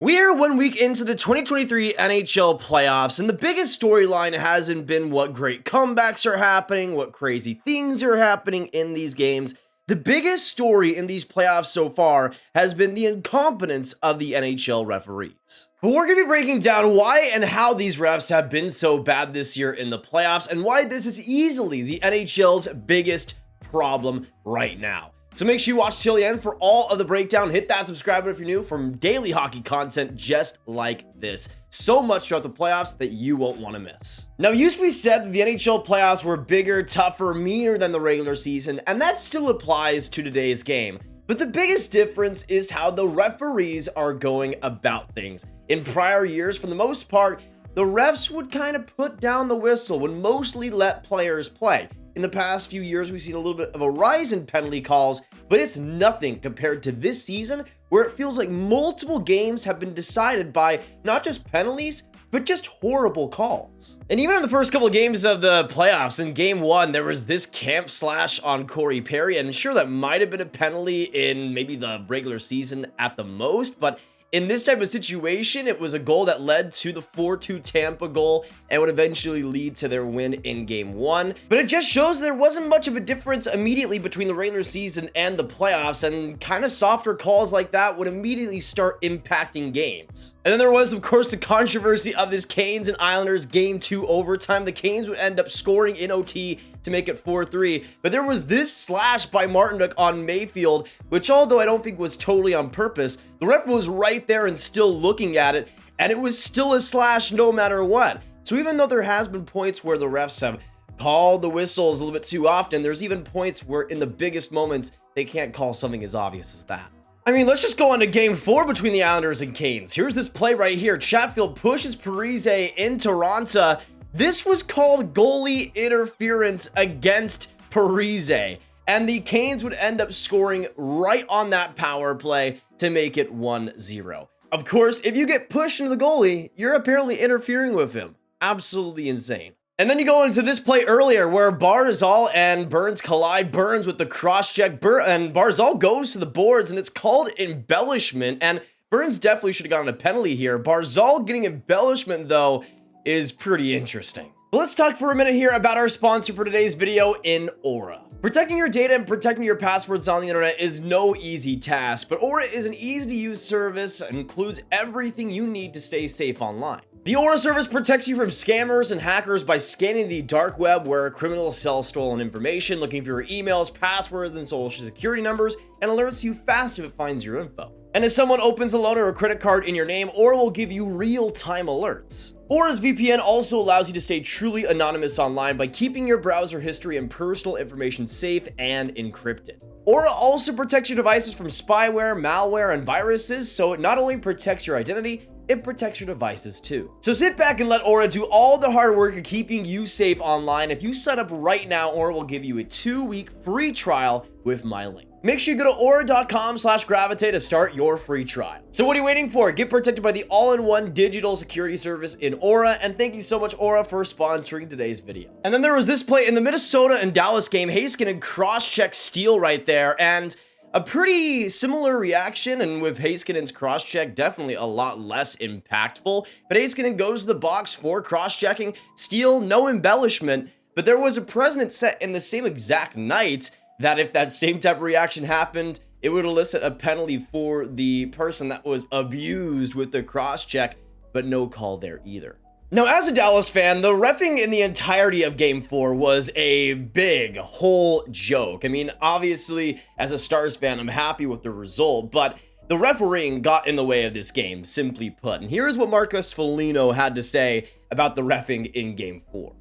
We're 1 week into the 2023 NHL playoffs, and the biggest storyline hasn't been what great comebacks are happening, what crazy things are happening in these games. The biggest story in these playoffs so far has been the incompetence of the NHL referees. But we're going to be breaking down why and how these refs have been so bad this year in the playoffs, and why this is easily the NHL's biggest problem right now. So make sure you watch till the end for all of the breakdown. Hit that subscribe button if you're new for daily hockey content just like this. So much throughout the playoffs that you won't want to miss. Now, it used to be said that the NHL playoffs were bigger, tougher, meaner than the regular season, and that still applies to today's game. But the biggest difference is how the referees are going about things. In prior years, for the most part, the refs would kind of put down the whistle, would mostly let players play. In the past few years, we've seen a little bit of a rise in penalty calls, but it's nothing compared to this season, where it feels like multiple games have been decided by not just penalties, but just horrible calls. And even in the first couple of games of the playoffs, in game one, there was this camp slash on Corey Perry, and sure, that might have been a penalty in maybe the regular season at the most, but in this type of situation, it was a goal that led to the 4-2 Tampa goal and would eventually lead to their win in game one. But it just shows there wasn't much of a difference immediately between the regular season and the playoffs, and kind of softer calls like that would immediately start impacting games. And then there was, of course, the controversy of this Canes and Islanders game 2 overtime. The Canes would end up scoring in OT to make it 4-3, but there was this slash by Martinook on Mayfield, which, although I don't think was totally on purpose, the ref was right there and still looking at it, and it was still a slash no matter what. So even though there has been points where the refs have called the whistles a little bit too often, there's even points where in the biggest moments they can't call something as obvious as that. I mean, let's just go on to game 4 between the Islanders and Canes. Here's this play right here. Chatfield pushes Parise into Ronta. This was called goalie interference against Parise, and the Canes would end up scoring right on that power play to make it 1-0. Of course, if you get pushed into the goalie, you're apparently interfering with him. Absolutely insane. And then you go into this play earlier where Barzal and Burns collide. Burns with the cross-check, and Barzal goes to the boards, and it's called embellishment, and Burns definitely should have gotten a penalty here. Barzal getting embellishment, though, is pretty interesting. But let's talk for a minute here about our sponsor for today's video, in Aura. Protecting your data and protecting your passwords on the internet is no easy task, but Aura is an easy-to-use service and includes everything you need to stay safe online. The Aura service protects you from scammers and hackers by scanning the dark web where criminals sell stolen information, looking for your emails, passwords, and social security numbers, and alerts you fast if it finds your info. And if someone opens a loan or a credit card in your name, Aura will give you real-time alerts. Aura's VPN also allows you to stay truly anonymous online by keeping your browser history and personal information safe and encrypted. Aura also protects your devices from spyware, malware, and viruses, so it not only protects your identity, it protects your devices too. So sit back and let Aura do all the hard work of keeping you safe online. If you sign up right now, Aura will give you a 2-week free trial with my link. Make sure you go to aura.com/gravitate to start your free trial. So what are you waiting for? Get protected by the all-in-one digital security service in Aura, and thank you so much, Aura, for sponsoring today's video. And then there was this play in the Minnesota and Dallas game. Heiskanen cross-check steal right there, and a pretty similar reaction, and with Heiskanen's cross-check, definitely a lot less impactful. But Heiskanen goes to the box for cross-checking, steal, no embellishment, but there was a precedent set in the same exact night that if that same type of reaction happened, it would elicit a penalty for the person that was abused with the cross-check, but no call there either. Now, as a Dallas fan, the reffing in the entirety of Game 4 was a big whole joke. I mean, obviously, as a Stars fan, I'm happy with the result, but the refereeing got in the way of this game, simply put. And here is what Marcus Foligno had to say about the reffing in Game 4.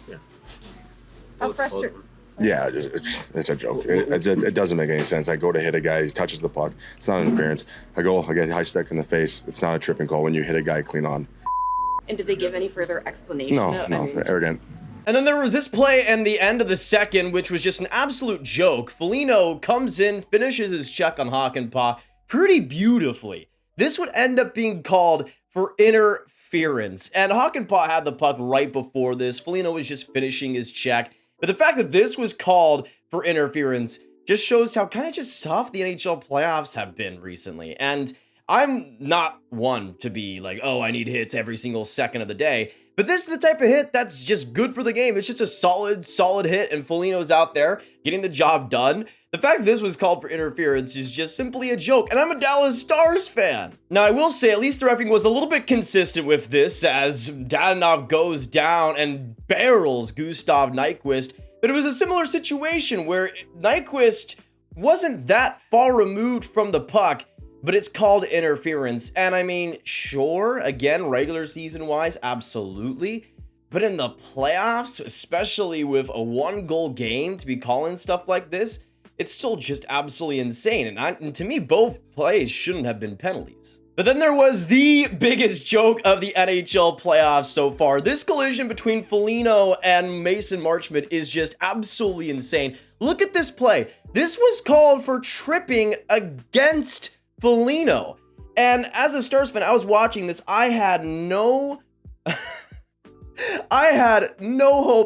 Yeah. How frustrating. Yeah, it's a joke. It doesn't make any sense. I go to hit a guy, he touches the puck. It's not interference. I get high stick in the face. It's not a tripping call when you hit a guy clean on. And did they give any further explanation? No, arrogant. And then there was this play in the end of the second, which was just an absolute joke. Foligno comes in, finishes his check on Hakanpää pretty beautifully. This would end up being called for interference. And Hakanpää had the puck right before this. Foligno was just finishing his check. But the fact that this was called for interference just shows how kind of just soft the NHL playoffs have been recently. And I'm not one to be like, oh, I need hits every single second of the day. But this is the type of hit that's just good for the game. It's just a solid hit, and Foligno's out there getting the job done. The fact this was called for interference is just simply a joke, and I'm a Dallas Stars fan. Now, I will say, at least the reffing was a little bit consistent with this, as Dadonov goes down and barrels Gustav Nyquist, but it was a similar situation where Nyquist wasn't that far removed from the puck, but it's called interference. And I mean, sure, again, regular season wise, absolutely. But in the playoffs, especially with a 1-goal game, to be calling stuff like this, it's still just absolutely insane. And to me, both plays shouldn't have been penalties. But then there was the biggest joke of the NHL playoffs so far. This collision between Foligno and Mason Marchment is just absolutely insane. Look at this play. This was called for tripping against Foligno. And as a Stars fan, I was watching this. I had no hope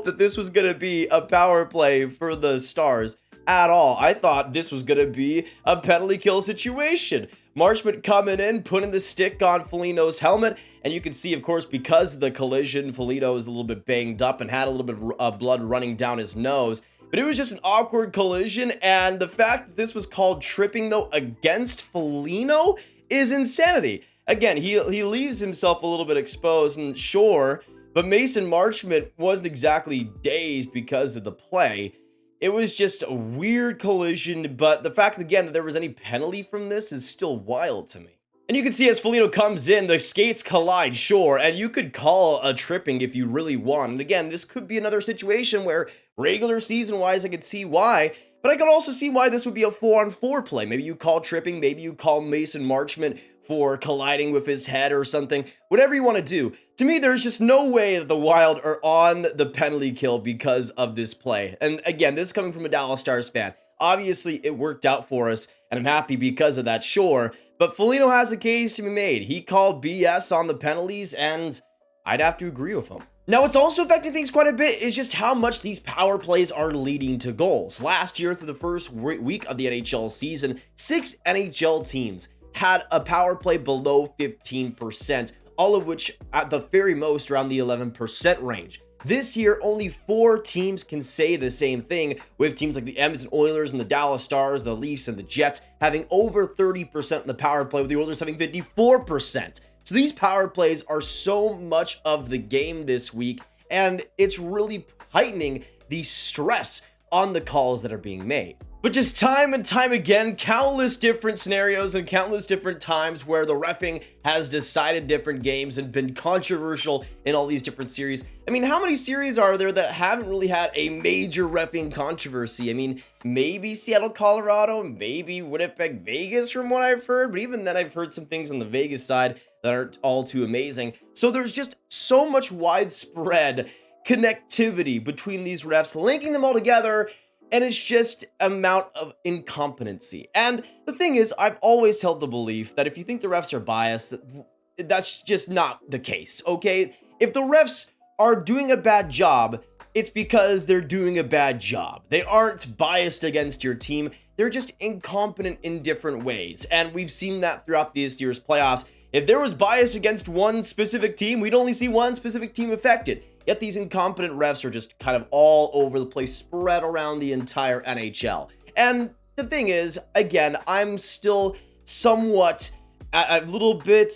that this was going to be a power play for the Stars at all. I thought this was going to be a penalty kill situation. Marchment coming in, putting the stick on Foligno's helmet, and you can see, of course, because of the collision, Foligno is a little bit banged up and had a little bit of blood running down his nose. But it was just an awkward collision, and the fact that this was called tripping, though, against Foligno is insanity. Again, he leaves himself a little bit exposed, and sure, but Mason Marchment wasn't exactly dazed because of the play. It was just a weird collision, but the fact, again, that there was any penalty from this is still wild to me. And you can see as Foligno comes in, the skates collide, sure, and you could call a tripping if you really want. And again, this could be another situation where regular season-wise, I could see why, but I could also see why this would be a 4-on-4 play. Maybe you call tripping, maybe you call Mason Marchment for colliding with his head or something, whatever you want to do. To me, there's just no way that the Wild are on the penalty kill because of this play. And again, this is coming from a Dallas Stars fan. Obviously, it worked out for us, and I'm happy because of that, sure. But Foligno has a case to be made. He called BS on the penalties, and I'd have to agree with him. Now, what's also affecting things quite a bit is just how much these power plays are leading to goals. Last year, through the first week of the NHL season, 6 NHL teams had a power play below 15%, all of which at the very most around the 11% range. This year, only 4 teams can say the same thing, with teams like the Edmonton Oilers and the Dallas Stars, the Leafs, and the Jets having over 30% in the power play, with the Oilers having 54%. So these power plays are so much of the game this week, and it's really heightening the stress on the calls that are being made. But just time and time again, countless different scenarios and countless different times where the reffing has decided different games and been controversial in all these different series. I mean, how many series are there that haven't really had a major reffing controversy? I mean, maybe Seattle, Colorado, maybe Winnipeg, Vegas from what I've heard, but even then I've heard some things on the Vegas side that aren't all too amazing. So there's just so much widespread connectivity between these refs, linking them all together, and it's just amount of incompetency. And the thing is, I've always held the belief that if you think the refs are biased, that's just not the case, okay? If the refs are doing a bad job, it's because they're doing a bad job. They aren't biased against your team. They're just incompetent in different ways. And we've seen that throughout this year's playoffs. If there was bias against one specific team, we'd only see one specific team affected. Yet these incompetent refs are just kind of all over the place, spread around the entire NHL. And the thing is, again, I'm still somewhat a little bit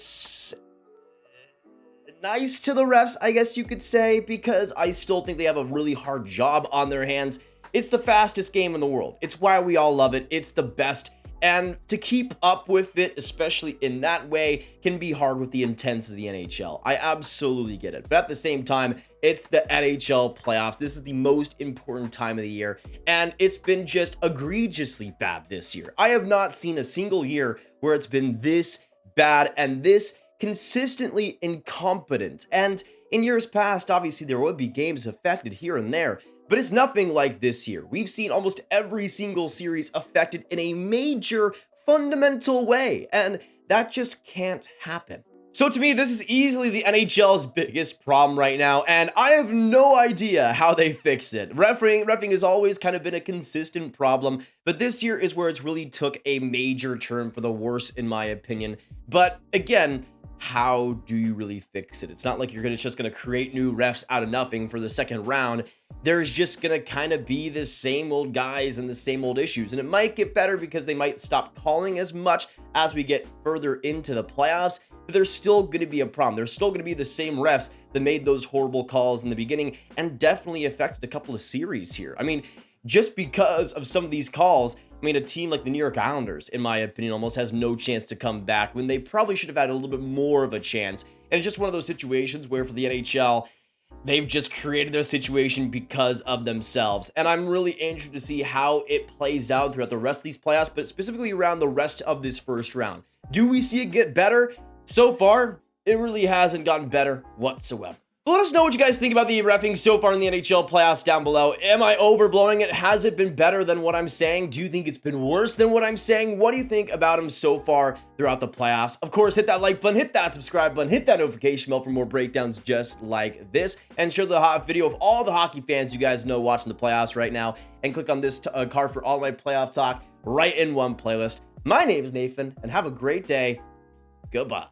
nice to the refs, I guess you could say, because I still think they have a really hard job on their hands. It's the fastest game in the world. It's why we all love it. It's the best. And to keep up with it, especially in that way, can be hard with the intensity of the NHL. I absolutely get it. But at the same time, it's the NHL playoffs. This is the most important time of the year. And it's been just egregiously bad this year. I have not seen a single year where it's been this bad and this consistently incompetent. And in years past, obviously, there would be games affected here and there. But it's nothing like this year. We've seen almost every single series affected in a major, fundamental way, and that just can't happen. So to me, this is easily the NHL's biggest problem right now, and I have no idea how they fixed it. Reffing has always kind of been a consistent problem, but this year is where it's really took a major turn for the worse, in my opinion. But again, how do you really fix it? It's not like you're just gonna create new refs out of nothing for the second round. There's just gonna kind of be the same old guys and the same old issues, and it might get better because they might stop calling as much as we get further into the playoffs. But there's still going to be a problem. There's still going to be the same refs that made those horrible calls in the beginning and definitely affected a couple of series here. I mean, just because of some of these calls, I mean, a team like the New York Islanders, in my opinion, almost has no chance to come back when they probably should have had a little bit more of a chance. And it's just one of those situations where for the NHL, they've just created their situation because of themselves. And I'm really interested to see how it plays out throughout the rest of these playoffs, but specifically around the rest of this first round. Do we see it get better? So far, it really hasn't gotten better whatsoever. But let us know what you guys think about the reffing so far in the NHL playoffs down below. Am I overblowing it? Has it been better than what I'm saying? Do you think it's been worse than what I'm saying? What do you think about him so far throughout the playoffs? Of course, hit that like button, hit that subscribe button, hit that notification bell for more breakdowns just like this, and share the hot video of all the hockey fans you guys know watching the playoffs right now, and click on this card for all my playoff talk right in one playlist. My name is Nathan, and have a great day. Goodbye.